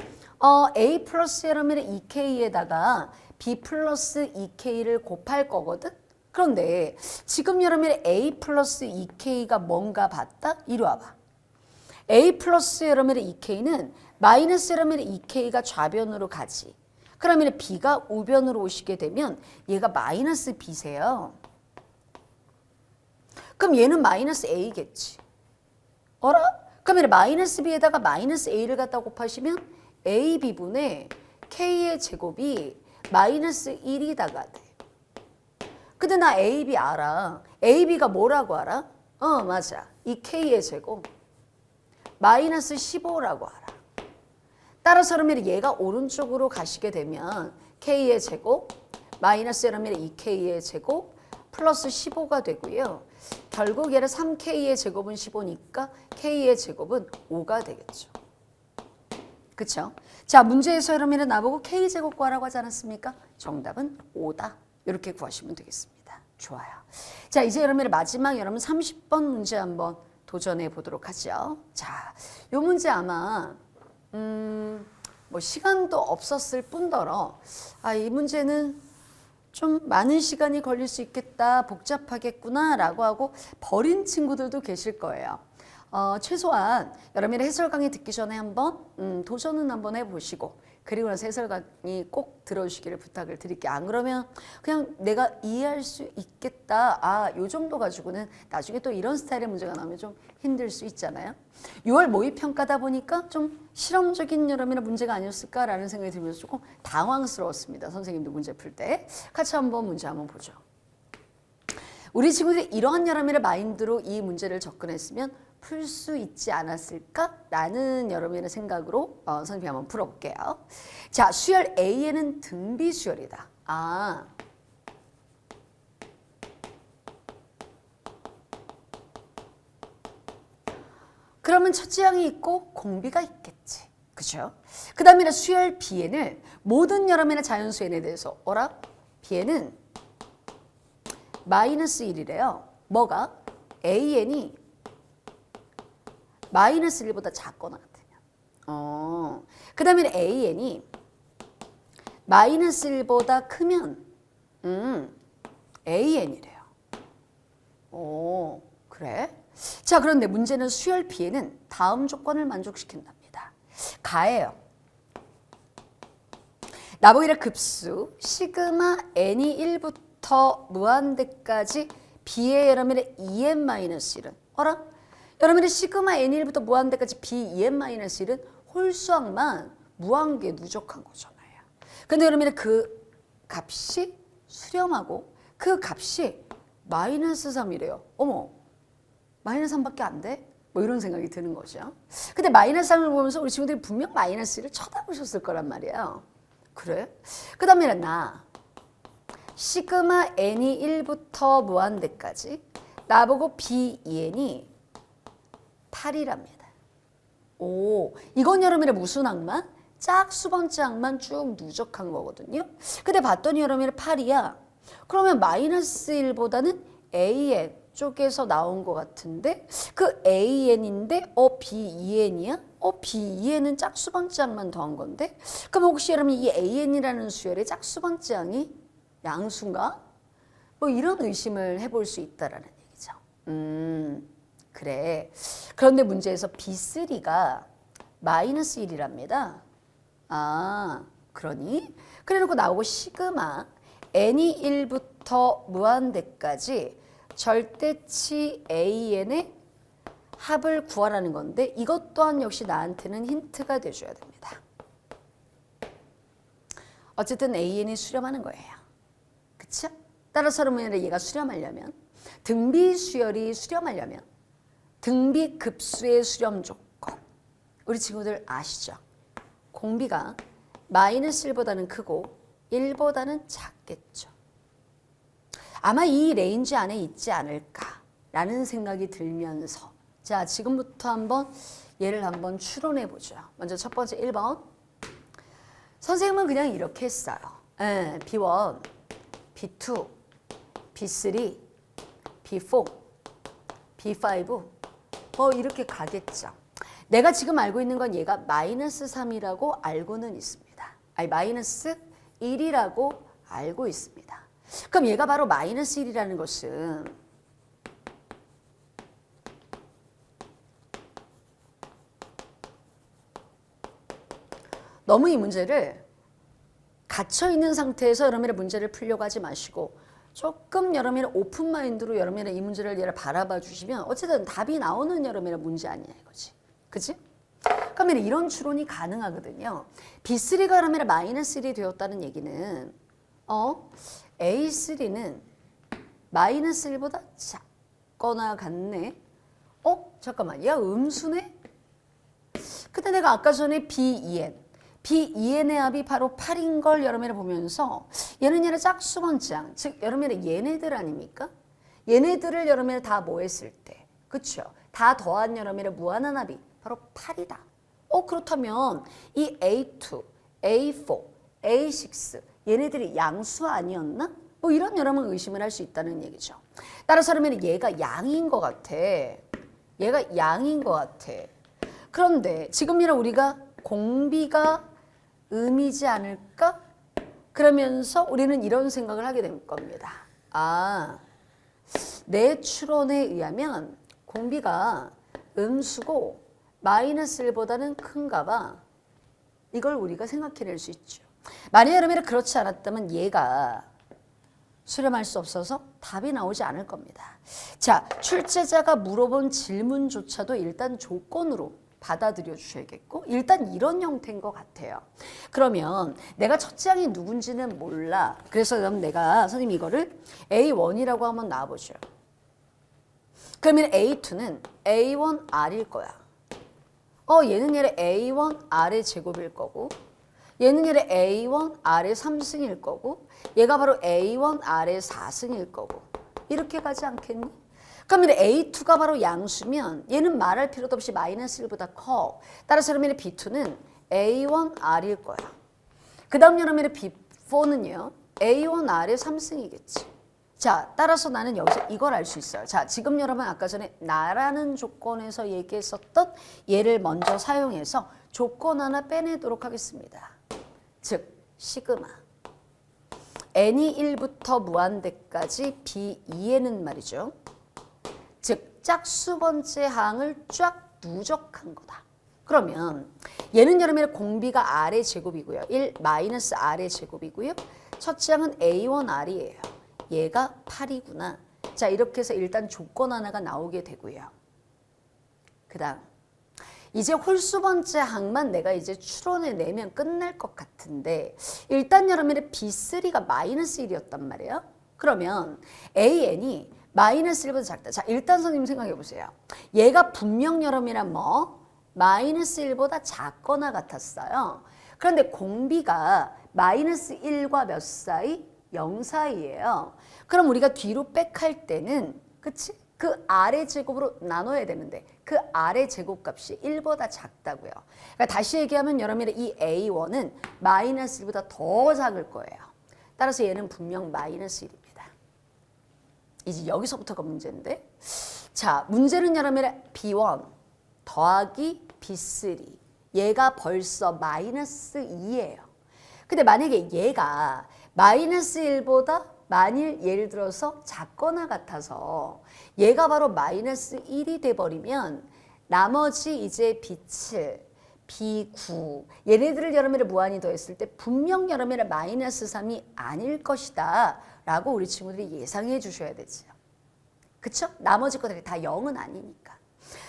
Speaker 1: A 플러스 여러분의 2K에다가 B 플러스 2K를 곱할 거거든? 그런데 지금 여러분의 A 플러스 2K가 뭔가 봤다? 이리 와봐. A 플러스 여러분의 2K는 마이너스 여러분의 2K가 좌변으로 가지. 그러면 B가 우변으로 오시게 되면 얘가 마이너스 B세요. 그럼 얘는 마이너스 A겠지. 어라? 그러면 마이너스 B에다가 마이너스 A를 갖다 곱하시면 AB분의 K의 제곱이 마이너스 1이다가 돼. 근데 나 AB 알아. AB가 뭐라고 알아? 맞아. 이 K의 제곱. 마이너스 15라고 알아. 따라서 그러면 얘가 오른쪽으로 가시게 되면 K의 제곱, 마이너스 그러면 2K의 제곱, 플러스 15가 되고요. 결국 얘를 3K의 제곱은 15니까 K의 제곱은 5가 되겠죠. 그쵸? 자, 문제에서 그러면 나보고 K제곱 구하라고 하지 않았습니까? 정답은 5다. 이렇게 구하시면 되겠습니다. 좋아요. 자, 이제 여러분의 마지막 여러분 30번 문제 한번 도전해 보도록 하죠. 자, 요 문제 아마 뭐 시간도 없었을 뿐더러 이 문제는 좀 많은 시간이 걸릴 수 있겠다, 복잡하겠구나 라고 하고 버린 친구들도 계실 거예요. 최소한 여러분의 해설 강의 듣기 전에 한번 도전은 한번 해보시고 그리고 나서 해설강의 꼭 들어주시기를 부탁을 드릴게요. 안 그러면 그냥 내가 이해할 수 있겠다. 아, 요 정도 가지고는 나중에 또 이런 스타일의 문제가 나오면 좀 힘들 수 있잖아요. 6월 모의평가다 보니까 좀 실험적인 여러분의 문제가 아니었을까라는 생각이 들면서 조금 당황스러웠습니다. 선생님도 문제 풀 때. 같이 한번 문제 한번 보죠. 우리 친구들이 이러한 여러분의 마인드로 이 문제를 접근했으면 풀 수 있지 않았을까라는 여러분의 생각으로 선생님이 한번 풀어볼게요. 자, 수열 A에는 등비 수열이다. 아, 그러면 첫째 항이 있고 공비가 있겠지. 그죠? 그 다음에 수열 B에는 모든 여러분의 자연수 n에 대해서 어라? B에는 마이너스 1이래요. 뭐가? AN이 마이너스 1보다 작거나 같으면. 그 다음에 AN이 마이너스 1보다 크면 AN이래요. 오, 그래? 자, 그런데 문제는 수열 B에는 다음 조건을 만족시킨답니다. 가예요. 나보기를 급수 시그마 n이 1부터 무한대까지 B의 여러분의 EN-1은 어라? 여러분의 시그마 n1부터 무한대까지 b en-1은 홀수항만 무한계 누적한 거잖아요. 근데 여러분의 그 값이 수렴하고 그 값이 마이너스 3이래요. 어머, 마이너스 3밖에 안 돼? 뭐 이런 생각이 드는 거죠. 근데 마이너스 3을 보면서 우리 친구들이 분명 마이너스 1을 쳐다보셨을 거란 말이에요. 그래? 그 다음에 나 시그마 n이 1부터 무한대까지 나보고 b2n이 8이랍니다. 오, 이건 여러분의 무슨 항만? 짝수번째 항만 쭉 누적한 거거든요. 근데 봤더니 여러분의 8이야. 그러면 마이너스 1보다는 AN 쪽에서 나온 것 같은데 그 AN인데 B2N이야? B2N은 짝수번째 항만 더한 건데 그럼 혹시 여러분 이 AN이라는 수열의 짝수번째 항이 양수인가? 뭐 이런 의심을 해볼 수 있다라는 얘기죠. 그래. 그런데 문제에서 B3가 마이너스 1이랍니다. 아, 그러니? 그래 놓고 나오고 시그마 n이 1부터 무한대까지 절대치 AN의 합을 구하라는 건데 이것 또한 역시 나한테는 힌트가 돼줘야 됩니다. 어쨌든 AN이 수렴하는 거예요. 그쵸? 따라서 그러면 얘가 수렴하려면 등비 수열이 수렴하려면 등비 급수의 수렴 조건 우리 친구들 아시죠? 공비가 마이너스 1보다는 크고 1보다는 작겠죠. 아마 이 레인지 안에 있지 않을까라는 생각이 들면서 자, 지금부터 한번 얘를 한번 추론해 보죠. 먼저 첫 번째 1번. 선생님은 그냥 이렇게 했어요. B1, B2, B3, B4, B5 뭐 이렇게 가겠죠. 내가 지금 알고 있는 건 얘가 마이너스 3이라고 알고는 있습니다. 아니 마이너스 1이라고 알고 있습니다. 그럼 얘가 바로 마이너스 1이라는 것은 너무 이 문제를 갇혀있는 상태에서 여러분의 문제를 풀려고 하지 마시고 조금 여러분의 오픈 마인드로 여러분의 이 문제를 얘를 바라봐 주시면 어쨌든 답이 나오는 여러분의 문제 아니야 이거지. 그치? 그러면 이런 추론이 가능하거든요. B3가 그러면 마이너스 1이 되었다는 얘기는 A3는 마이너스 1보다 작거나 같네. 잠깐만, 얘가 음수네? 근데 내가 아까 전에 B2N의 합이 바로 8인 걸 여러분이 보면서 얘는 짝수번째, 즉 여러분의 얘네들 아닙니까? 얘네들을 여러분이 다 뭐 했을 때, 그쵸? 다 더한 여러분의 무한한 합이 바로 8이다. 그렇다면 이 A2, A4, A6 얘네들이 양수 아니었나? 뭐 이런 여러분 의심을 할 수 있다는 얘기죠. 따라서 그러면 얘가 양인 것 같아. 얘가 양인 것 같아. 그런데 지금이라 우리가 공비가 음이지 않을까? 그러면서 우리는 이런 생각을 하게 될 겁니다. 아, 내 추론에 의하면 공비가 음수고 마이너스 1보다는 큰가 봐. 이걸 우리가 생각해낼 수 있죠. 만약 여러분이 그렇지 않았다면 얘가 수렴할 수 없어서 답이 나오지 않을 겁니다. 자, 출제자가 물어본 질문조차도 일단 조건으로 받아들여 주셔야겠고 일단 이런 형태인 것 같아요. 그러면 내가 첫째 항이 누군지는 몰라. 그래서 그럼 내가 선생님 이거를 A1이라고 한번 놔보죠. 그러면 A2는 A1R일 거야. 얘는 얘의 A1R의 제곱일 거고 얘는 얘의 A1R의 3승일 거고 얘가 바로 A1R의 4승일 거고 이렇게 가지 않겠니? 그러면 A2가 바로 양수면 얘는 말할 필요도 없이 마이너스 1보다 커. 따라서 여러분의 B2는 A1R일 거야. 그 다음 여러분의 B4는요. A1R의 3승이겠지. 자, 따라서 나는 여기서 이걸 알 수 있어요. 자, 지금 여러분 아까 전에 나라는 조건에서 얘기했었던 얘를 먼저 사용해서 조건 하나 빼내도록 하겠습니다. 즉, 시그마. n이 1부터 무한대까지 B2에는 말이죠. 즉 짝수 번째 항을 쫙 누적한 거다. 그러면 얘는 여러분의 공비가 R의 제곱이고요. 1 마이너스 R의 제곱이고요. 첫째 항은 A1R이에요. 얘가 8이구나. 자, 이렇게 해서 일단 조건 하나가 나오게 되고요. 그 다음 이제 홀수 번째 항만 내가 이제 추론해내면 끝날 것 같은데 일단 여러분의 B3가 마이너스 1이었단 말이에요. 그러면 AN이 마이너스 1보다 작다. 자, 일단 선생님 생각해 보세요. 얘가 분명 여러분이란 마이너스 1보다 작거나 같았어요. 그런데 공비가 마이너스 1과 몇 사이? 0 사이예요. 그럼 우리가 뒤로 백할 때는 그치? 그 아래 제곱으로 나눠야 되는데 그 아래 제곱값이 1보다 작다고요. 그러니까 다시 얘기하면 여러분의 이 A1은 마이너스 1보다 더 작을 거예요. 따라서 얘는 분명 마이너스 1입니다. 이제 여기서부터가 문제인데 자, 문제는 여러분의 B1 더하기 B3 얘가 벌써 마이너스 2예요. 근데 만약에 얘가 마이너스 1보다 만일 예를 들어서 작거나 같아서 얘가 바로 마이너스 1이 돼버리면 나머지 이제 B7, B9 얘네들을 여러분의 무한히 더했을 때 분명 여러분의 마이너스 3이 아닐 것이다 라고 우리 친구들이 예상해 주셔야 되죠. 그쵸? 나머지 것들이 다 0은 아니니까.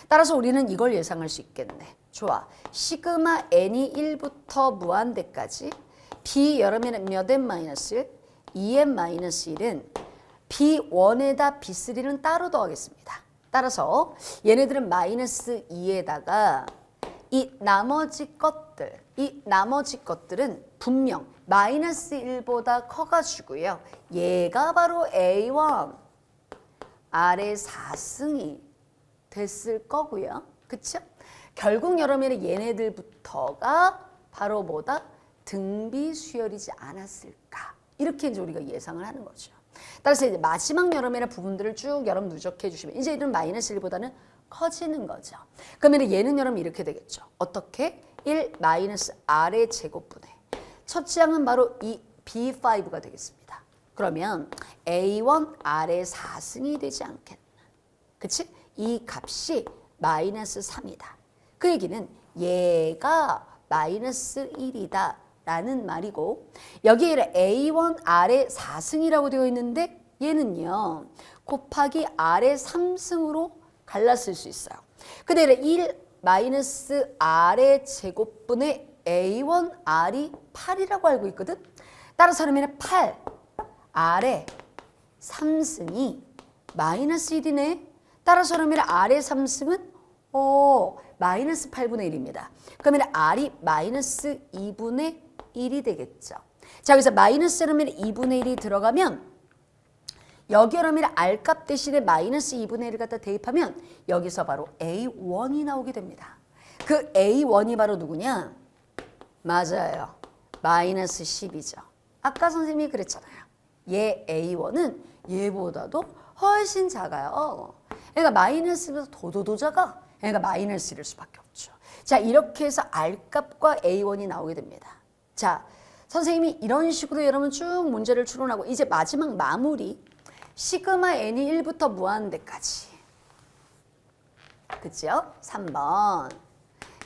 Speaker 1: 따라서 우리는 이걸 예상할 수 있겠네. 좋아. 시그마 n이 1부터 무한대까지 B 여러분의 몇 n 마이너스 1? 2n 마이너스 1은 B1에다 B3는 따로 더하겠습니다. 따라서 얘네들은 마이너스 2에다가 이 나머지 것들은 분명 마이너스 1보다 커가지고요. 얘가 바로 A1 R의 4승이 됐을 거고요. 그쵸? 결국 여러분의 얘네들부터가 바로 뭐다? 등비 수열이지 않았을까? 이렇게 이제 우리가 예상을 하는 거죠. 따라서 이제 마지막 여러분의 부분들을 쭉 여러분 누적해 주시면 이제 얘는 마이너스 1보다는 커지는 거죠. 그러면 얘는 여러분 이렇게 되겠죠. 어떻게? 1 마이너스 R의 제곱분의 첫째 항은 바로 이 B5가 되겠습니다. 그러면 A1 R의 4승이 되지 않겠나. 그치? 이 값이 마이너스 3이다. 그 얘기는 얘가 마이너스 1이다 라는 말이고 여기에 A1 R의 4승이라고 되어 있는데 얘는요 곱하기 R의 3승으로 갈랐을 수 있어요. 근데 1 마이너스 R의 제곱분의 A1 R이 8이라고 알고 있거든. 따라서 그러면 8 R의 3승이 마이너스 1이네. 따라서 그러면 R의 3승은 마이너스 8분의 1입니다. 그러면 R이 마이너스 2분의 1이 되겠죠. 자, 여기서 마이너스 그러면 2분의 1이 들어가면 여기 그러면 R값 대신에 마이너스 2분의 1을 갖다 대입하면 여기서 바로 A1이 나오게 됩니다. 그 A1이 바로 누구냐? 맞아요. 마이너스 10이죠. 아까 선생님이 그랬잖아요. 얘 A1은 얘보다도 훨씬 작아요. 그러니까 마이너스보다 더더더 작아. 그러니까 마이너스 1일 수밖에 없죠. 자, 이렇게 해서 R값과 A1이 나오게 됩니다. 자, 선생님이 이런 식으로 여러분 쭉 문제를 추론하고 이제 마지막 마무리 시그마 n이 1부터 무한대까지. 그죠? 3번.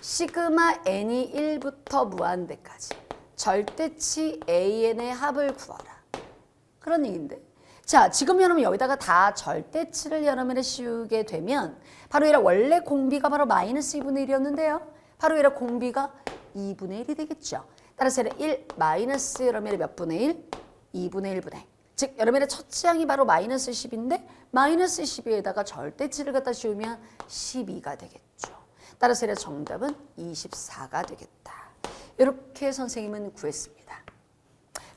Speaker 1: 시그마 n이 1부터 무한대까지 절대치 an의 합을 구하라. 그런 얘기인데. 자, 지금 여러분 여기다가 다 절대치를 여러분이 씌우게 되면 바로 얘라 원래 공비가 바로 마이너스 2분의 1이었는데요. 바로 얘라 공비가 2분의 1이 되겠죠. 따라서 얘라 1 마이너스 여러분의 몇 분의 1? 2분의 1분의 1. 즉 여러분의 첫 지항이 바로 마이너스 10인데 마이너스 12에다가 절대치를 갖다 씌우면 12가 되겠죠. 따라서 얘라 정답은 24가 되겠다. 이렇게 선생님은 구했습니다.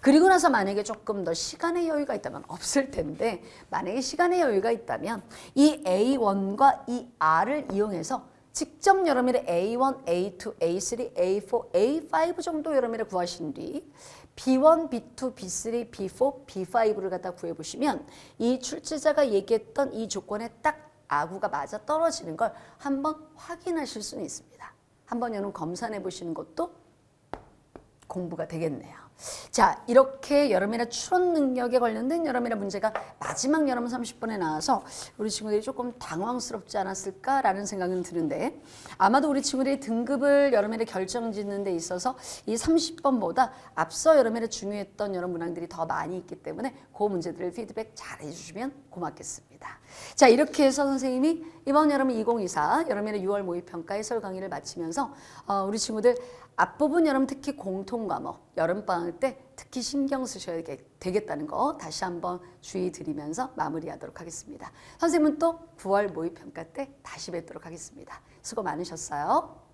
Speaker 1: 그리고 나서 만약에 조금 더 시간의 여유가 있다면 없을 텐데 만약에 시간의 여유가 있다면 이 A1과 이 R을 이용해서 직접 여러분의 A1, A2, A3, A4, A5 정도 여러분이 구하신 뒤 B1, B2, B3, B4, B5를 갖다 구해보시면 이 출제자가 얘기했던 이 조건에 딱 아구가 맞아 떨어지는 걸 한번 확인하실 수는 있습니다. 한번 여러분 검사해 보시는 것도 공부가 되겠네요. 자, 이렇게 여름이나 추론 능력에 관련된 여름이나 문제가 마지막 여름 30분에 나와서 우리 친구들이 조금 당황스럽지 않았을까라는 생각은 드는데 아마도 우리 친구들이 등급을 여름이나 결정짓는 데 있어서 이 30번보다 앞서 여름이나 중요했던 여러 문항들이 더 많이 있기 때문에 그 문제들을 피드백 잘 해주시면 고맙겠습니다. 자, 이렇게 해서 선생님이 이번 여름 2024 여름이나 6월 모의평가 해설 강의를 마치면서 우리 친구들 앞부분 여름 특히 공통과목 여름방학 때 특히 신경 쓰셔야 되겠다는 거 다시 한번 주의 드리면서 마무리하도록 하겠습니다. 선생님은 또 9월 모의평가 때 다시 뵙도록 하겠습니다. 수고 많으셨어요.